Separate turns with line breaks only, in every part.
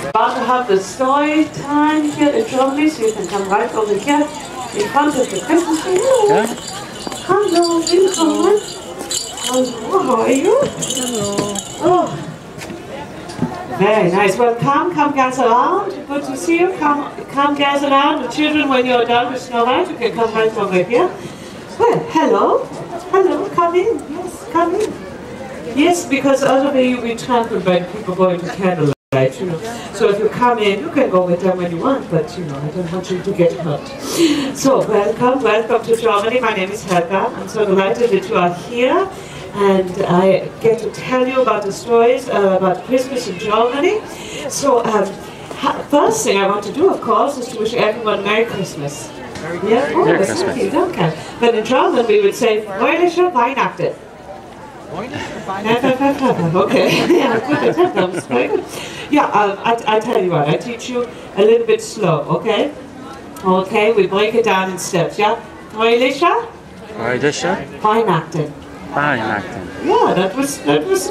About to have the story time here in Germany, so you can come right over here in front of the Christmas tree.
Yeah.
Hello, welcome. Hello, how are you?
Hello.
Oh. Very nice. Well, come gather around. Good to see you. Come gather around. The children, when you're done with Snow White, you can come right over here. Well, hello. Hello, come in. Yes, come in. Yes, because otherwise you'll be trampled by people going to candlelight, you know. So if you come in, you can go with them when you want, but you know, I don't want you to get hurt. So, welcome to Germany. My name is Helga. I'm so delighted that you are here. And I get to tell you about the stories about Christmas in Germany. So, first thing I want to do, of course, is to wish everyone Merry Christmas. Yeah? Oh,
Merry
that's
Christmas.
Okay. But in German we would say Fröhliche Weihnachten. Okay. Yeah, good. That was very good. Yeah, I tell you what, I teach you a little bit slow, okay? Okay, we break it down in steps, yeah? Fröhliche Weihnachten. Yeah, that was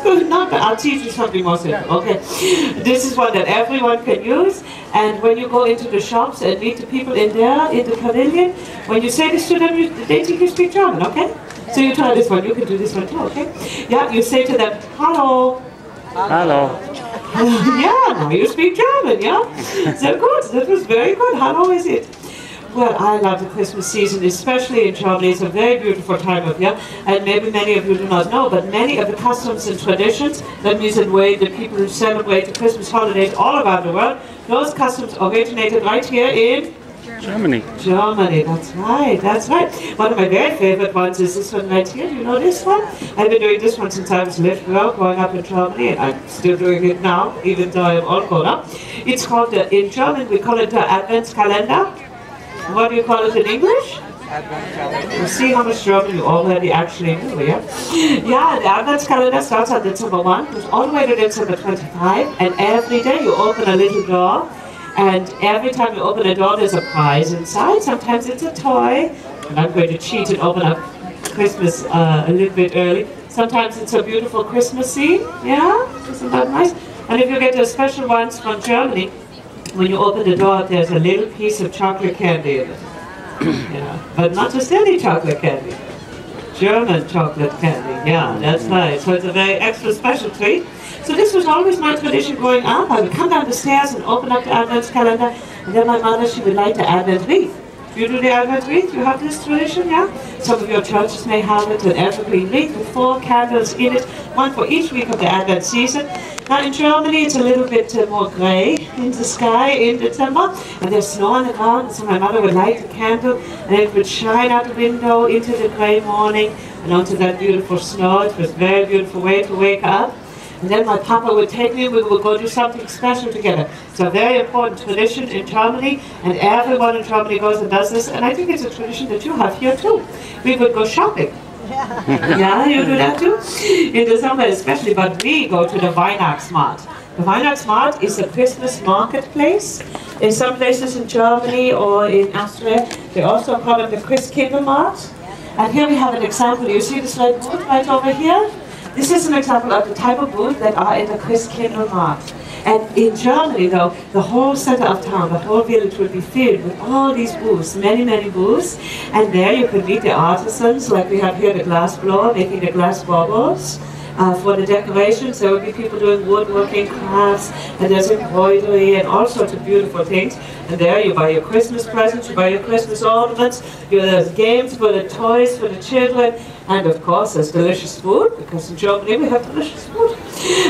good. Not bad. I'll teach you something more simple. Okay, this is one that everyone can use. And when you go into the shops and meet the people in there in the pavilion, when you say this to them, they think you speak German. Okay, so you try this one. You can do this one too. Okay, yeah. You say to them, "Hallo."
Hello.
Yeah, now you speak German. Yeah, so good. That was very good. Hallo is it? Well, I love the Christmas season, especially in Germany. It's a very beautiful time of year, and maybe many of you do not know, but many of the customs and traditions, that means the way that people who celebrate the Christmas holidays all around the world, those customs originated right here in
Germany.
Germany, that's right, that's right. One of my very favorite ones is this one right here. Do you know this one? I've been doing this one since I was a little girl growing up in Germany, and I'm still doing it now, even though I'm all grown up. It's called, in German, we call it the Adventskalender. What do you call it in English?
Advent calendar.
You see how much German you already actually know, yeah? Yeah, the Adventskalender starts on December 1, goes all the way to December 25, and every day you open a little door, and every time you open a door there's a prize inside. Sometimes it's a toy, and I'm going to cheat and open up Christmas a little bit early. Sometimes it's a beautiful Christmas scene, yeah? Isn't that nice? And if you get the special ones from Germany, when you open the door, there's a little piece of chocolate candy in it. Yeah, but not just any chocolate candy. German chocolate candy, yeah, that's right. So it's a very extra special treat. So this was always my tradition growing up. I would come down the stairs and open up the Advent calendar, and then my mother, she would light the Advent wreath. You do the Advent wreath? You have this tradition, yeah? Some of your churches may have it, an evergreen wreath with 4 candles in it, one for each week of the Advent season. Now in Germany it's a little bit more grey in the sky in December, and there's snow on the ground, so my mother would light the candle and it would shine out the window into the grey morning and onto that beautiful snow. It was a very beautiful way to wake up. And then my papa would take me, we would go do something special together. It's a very important tradition in Germany, and everyone in Germany goes and does this, and I think it's a tradition that you have here too. We would go shopping. Yeah, you do that too? In the summer especially, but we go to the Weihnachtsmarkt. The Weihnachtsmarkt is a Christmas marketplace. In some places in Germany or in Austria, they also call it the Christkindlmarkt. And here we have an example. You see this red booth right over here? This is an example of the type of booth that are in the Christkindlmarkt. And in Germany, though, the whole center of town, the whole village will be filled with all these booths, many, many booths. And there you can meet the artisans, like we have here the glass blower, making the glass bubbles. For the decorations, there will be people doing woodworking crafts, and there's embroidery and all sorts of beautiful things. And there you buy your Christmas presents, you buy your Christmas ornaments, there's games for the toys for the children, and of course there's delicious food, because in Germany we have delicious food.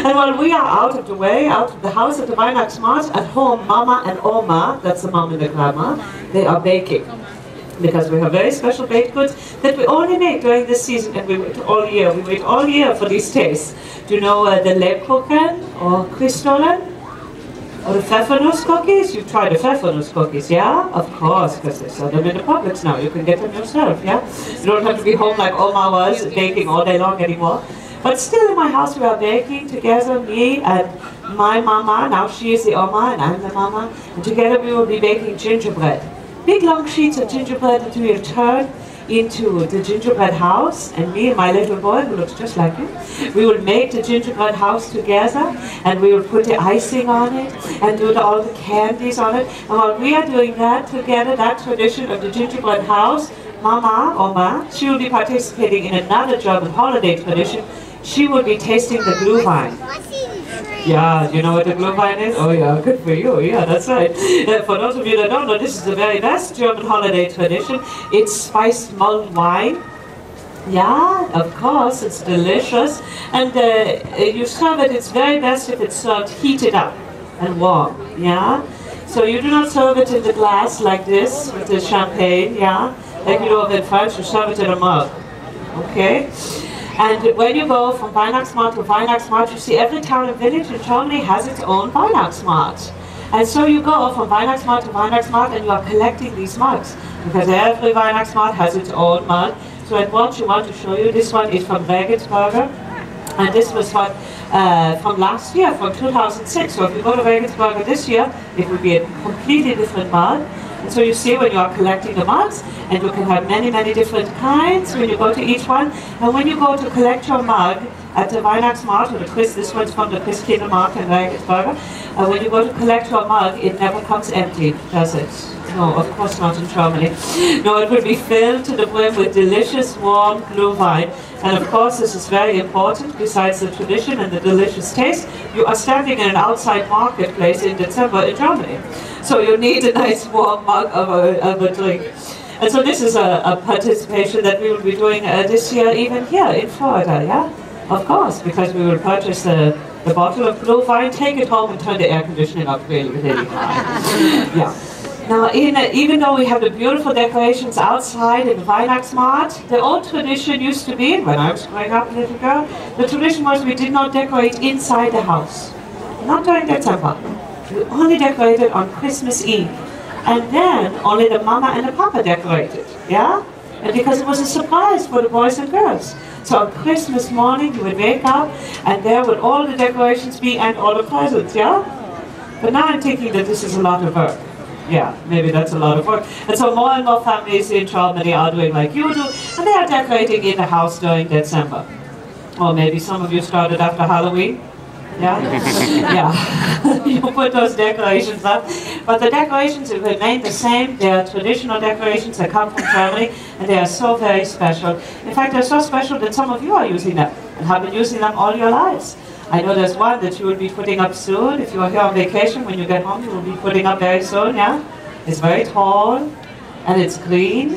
And while we are out of the way, out of the house at the Weihnachtsmarkt, at home, Mama and Oma, that's the mom and the grandma, they are baking. Because we have very special baked goods that we only make during this season, and we wait all year. We wait all year for these tastes. Do you know the Lebkuchen or Christstollen? Or the Pfeffernuss cookies? You've tried the Pfeffernuss cookies, yeah? Of course, because they sell them in the Publix now. You can get them yourself, yeah? You don't have to be home like Oma was, baking all day long anymore. But still in my house we are baking together, me and my mama. Now she is the Oma and I'm the mama. And together we will be baking gingerbread. Big long sheets of gingerbread that we will turn, into the gingerbread house, and me and my little boy, who looks just like you, we will make the gingerbread house together, and we will put the icing on it, and do all the candies on it. And while we are doing that together, that tradition of the gingerbread house, Mama, Oma, she will be participating in another German holiday tradition. She will be tasting the Glühwein. Yeah, you know what the Glühwein is? Oh yeah, good for you. Yeah, that's right. For those of you that don't know, this is the very best German holiday tradition. It's spiced mulled wine. Yeah, of course, it's delicious. And you serve it, it's very best if it's served heated up and warm. Yeah? So you do not serve it in the glass like this with the champagne. Yeah? Like you do in France, you serve it in a mug. Okay? And when you go from Weihnachtsmarkt to Weihnachtsmarkt, you see every town and village in Germany has its own Weihnachtsmarkt. And so you go from Weihnachtsmarkt to Weihnachtsmarkt and you are collecting these mugs. Because every Weihnachtsmarkt has its own mug. So I want to show you, this one is from Regensburger. And this was from last year, from 2006. So if you go to Regensburger this year, it will be a completely different mug. And so you see when you are collecting the mugs, and you can have many, many different kinds when you go to each one. And when you go to collect your mug at the Weihnachtsmarkt, or this one's from the Christkindlmarkt in Regensburger, when you go to collect your mug, it never comes empty, does it? No, of course not in Germany. No, it will be filled to the brim with delicious, warm Glühwein. And of course, this is very important, besides the tradition and the delicious taste. You are standing in an outside marketplace in December in Germany. So you need a nice warm mug of a drink. And so this is a participation that we will be doing this year, even here in Florida, yeah? Of course, because we will purchase the bottle of Glühwein, take it home and turn the air conditioning up really, really high. Yeah. Now, even though we have the beautiful decorations outside in the Weihnachtsmarkt, the old tradition used to be, when I was growing up, little girl, the tradition was we did not decorate inside the house. Not during December. We only decorated on Christmas Eve. And then only the mama and the papa decorated, yeah? And because it was a surprise for the boys and girls. So on Christmas morning, you would wake up, and there would all the decorations be and all the presents, yeah? But now I'm thinking that this is a lot of work. Yeah, maybe that's a lot of work. And so more and more families in Germany are doing like you do, and they are decorating in the house during December. Or maybe some of you started after Halloween. Yeah? Yeah. You put those decorations up. But the decorations remain the same. They are traditional decorations that come from Germany, and they are so very special. In fact, they're so special that some of you are using them, and have been using them all your lives. I know there's one that you will be putting up soon. If you are here on vacation, when you get home, you will be putting up very soon, yeah? It's very tall, and it's green,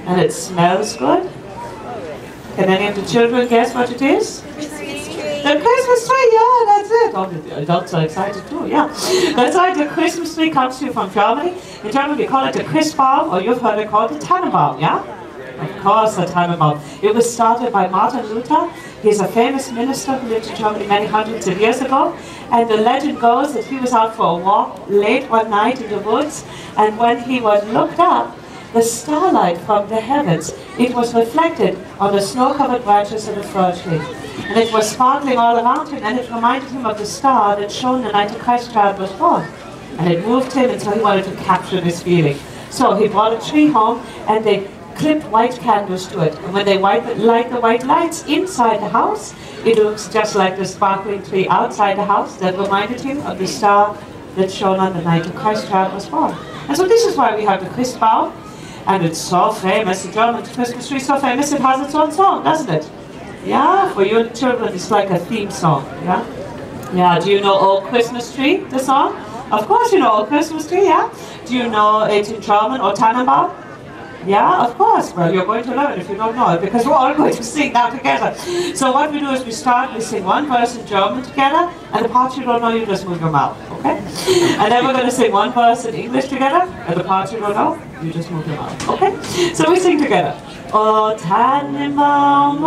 and it smells good. Can any of the children guess what it is? The Christmas tree, yeah, that's it. Oh, the adults are excited too, yeah. That's right, the Christmas tree comes to you from Germany. In Germany, we call it the Christbaum, or you've heard it called the Tannenbaum, yeah? Of course, the Tannenbaum. It was started by Martin Luther. He's a famous minister who lived in Germany many hundreds of years ago. And the legend goes that he was out for a walk late one night in the woods, and when he was looked up, the starlight from the heavens, it was reflected on the snow-covered branches of the fir tree. And it was sparkling all around him, and it reminded him of the star that shone the night the Christ child was born. And it moved him, and so he wanted to capture this feeling. So he brought a tree home, and they clipped white candles to it. And when they light the white lights inside the house, it looks just like the sparkling tree outside the house that reminded him of the star that shone on the night the Christ child was born. And so this is why we have the Christbaum. And it's so famous, the German Christmas tree is so famous, it has its own song, doesn't it? Yeah, for you children, it's like a theme song, yeah? Yeah, do you know Old Christmas Tree, the song? Of course you know Old Christmas Tree, yeah? Do you know it in German, or Tannenbaum? Yeah, of course. Well, you're going to learn if you don't know it, because we're all going to sing now together. So what we do is we sing one verse in German together, and the parts you don't know, you just move your mouth, okay? And then we're going to sing one verse in English together, and the parts you don't know, you just move your mouth, okay? So we sing together. O Tannenbaum,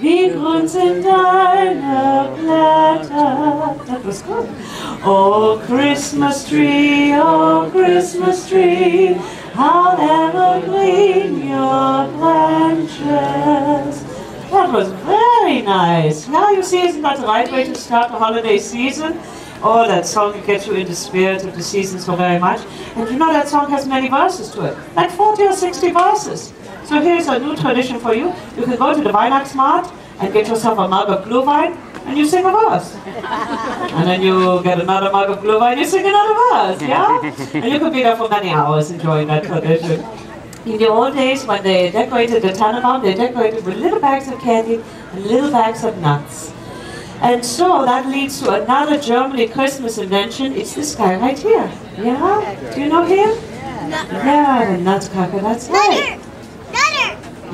wie grün sind deine Blätter. That was good. Oh Christmas tree, how evergreen your branches. That was very nice. Now you see, isn't that the right way to start the holiday season? Oh, that song gets you in the spirit of the season so very much. And you know that song has many verses to it, like 40 or 60 verses. So here's a new tradition for you. You can go to the Weihnachtsmarkt and get yourself a mug of Glühwein, and you sing a verse. And then you get another mug of Glühwein, you sing another verse, yeah? And you could be there for many hours enjoying that tradition. In the old days, when they decorated the Tannenbaum, they decorated with little bags of candy and little bags of nuts. And so that leads to another Germany Christmas invention. It's this guy right here. Yeah? Do you know him? Yeah, the nutcracker, that's right.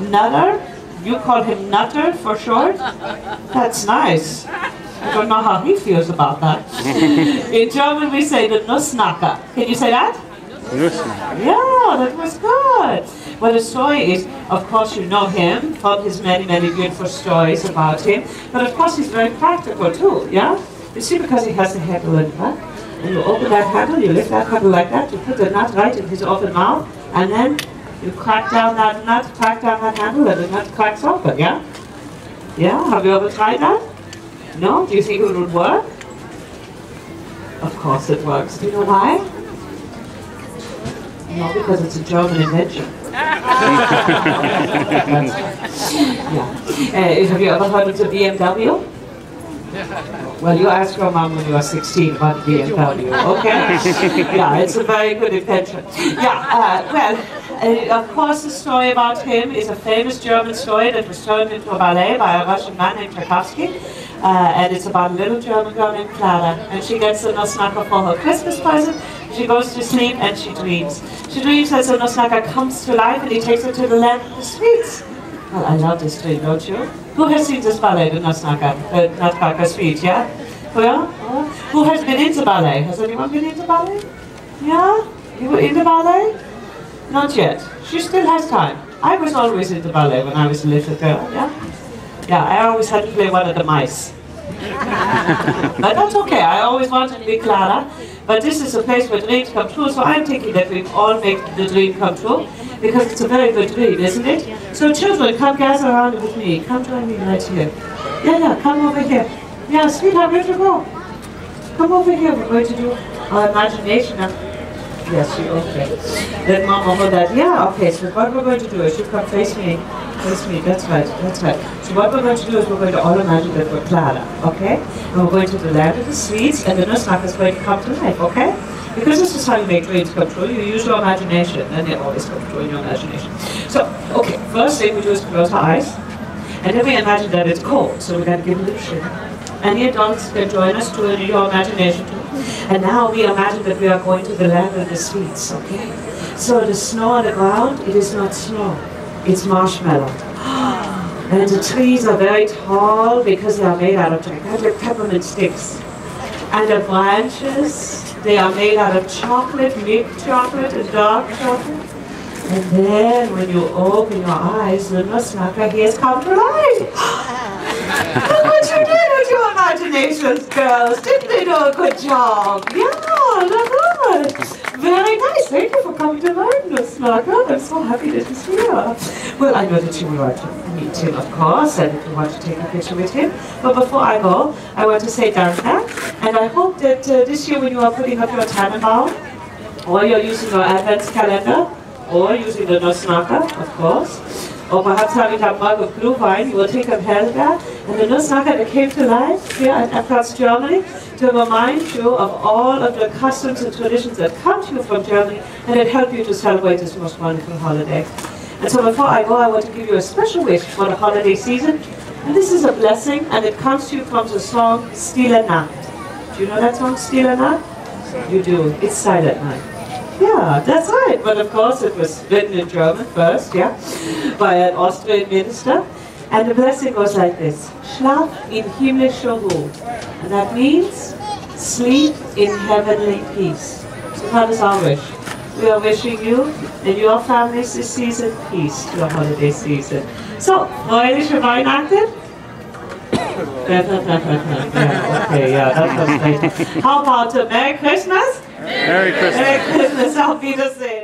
Nutter? You call him Nutter for short? That's nice. I don't know how he feels about that. In German we say the Nussknacker. Can you say that? Nussknacker. Yeah, that was good. Well, the story is, of course, you know him from his many, many beautiful stories about him. But of course, he's very practical too, yeah? You see, because he has the handle in the back. And you open that handle, you lift that handle like that, you put the nut right in his open mouth, and then you crack down that nut, crack down that handle, and the nut cracks open, yeah? Yeah? Have you ever tried that? No? Do you think it would work? Of course it works. Do you know why? No, because it's a German invention. Yeah. Have you ever heard of the BMW? Well, you asked your mom when you were 16 about the BMW, okay? Yeah, it's a very good invention. Yeah, of course the story about him is a famous German story that was turned into a ballet by a Russian man named Tchaikovsky. And it's about a little German girl named Clara. And she gets the Nussknacker for her Christmas present. She goes to sleep and she dreams. She dreams that the Nussknacker comes to life and he takes her to the land of the sweets. Well, I love this dream, don't you? Who has seen this ballet, the Nutcracker Suite, yeah? Well, who has been into ballet? Has anyone been into ballet? Yeah? You were into ballet? Not yet. She still has time. I was always into ballet when I was a little girl, yeah? Yeah, I always had to play one of the mice. But that's okay, I always wanted to be Clara. But this is a place where dreams come true, so I'm thinking that we all make the dream come true, because it's a very good dream, isn't it? So children, come gather around with me. Come join me right here. Yeah, come over here. Yeah, sweetheart, where'd you go? Come over here, we're going to do our imagination. Yes, you okay. Let Mama hold that. Yeah, okay, so what we're going to do is you come face me. Face me, that's right, that's right. So what we're going to do is we're going to all imagine that we're Clara, okay? And we're going to the land of the sweets, and the Nussknacker is going to come to life, okay? Because this is how you make dreams come true. You use your imagination, and they always come true in your imagination. So, okay, first thing we do is close our eyes, and then we imagine that it's cold, so we're going to give a little shiver. And the adults can join us to your imagination too. And now we imagine that we are going to the land of the sweets, okay? So the snow on the ground, it is not snow, it's marshmallow. And the trees are very tall because they are made out of gigantic peppermint sticks. And the branches, they are made out of chocolate, milk chocolate and dark chocolate. And then when you open your eyes, the Nussknacker, he has come to life. Look what you did with your imaginations, girls. Didn't they do a good job? Yeah, look good. Very nice. Thank you for coming to learn, Nussknacker. I'm so happy that he's here. Well, I know that you would like to meet him, of course, and if you want to take a picture with him. But before I go, I want to say danke. And I hope that this year when you are putting up your Tannenbaum, or you're using your Advent calendar, or using the Nussknacker, of course, or perhaps having a mug of Glühwein, you will think of Helga and the Nussknacker that came to life here at Epcot, Germany, to remind you of all of the customs and traditions that come to you from Germany and that help you to celebrate this most wonderful holiday. And so before I go, I want to give you a special wish for the holiday season. And this is a blessing, and it comes to you from the song Stille Nacht. Do you know that song, Stille Nacht? You do. It's Silent Night. Yeah, that's right. But of course it was written in German first, yeah, by an Austrian minister. And the blessing goes like this. Schlaf in himmlischer Ruhe. And that means sleep in heavenly peace. So that is our wish. We are wishing you and your families this season peace, your holiday season. So, fröhliche Weihnachten. Yeah, okay, yeah, that was great. How about Merry Christmas?
Merry Christmas.
Merry Christmas. Auf Wiedersehen.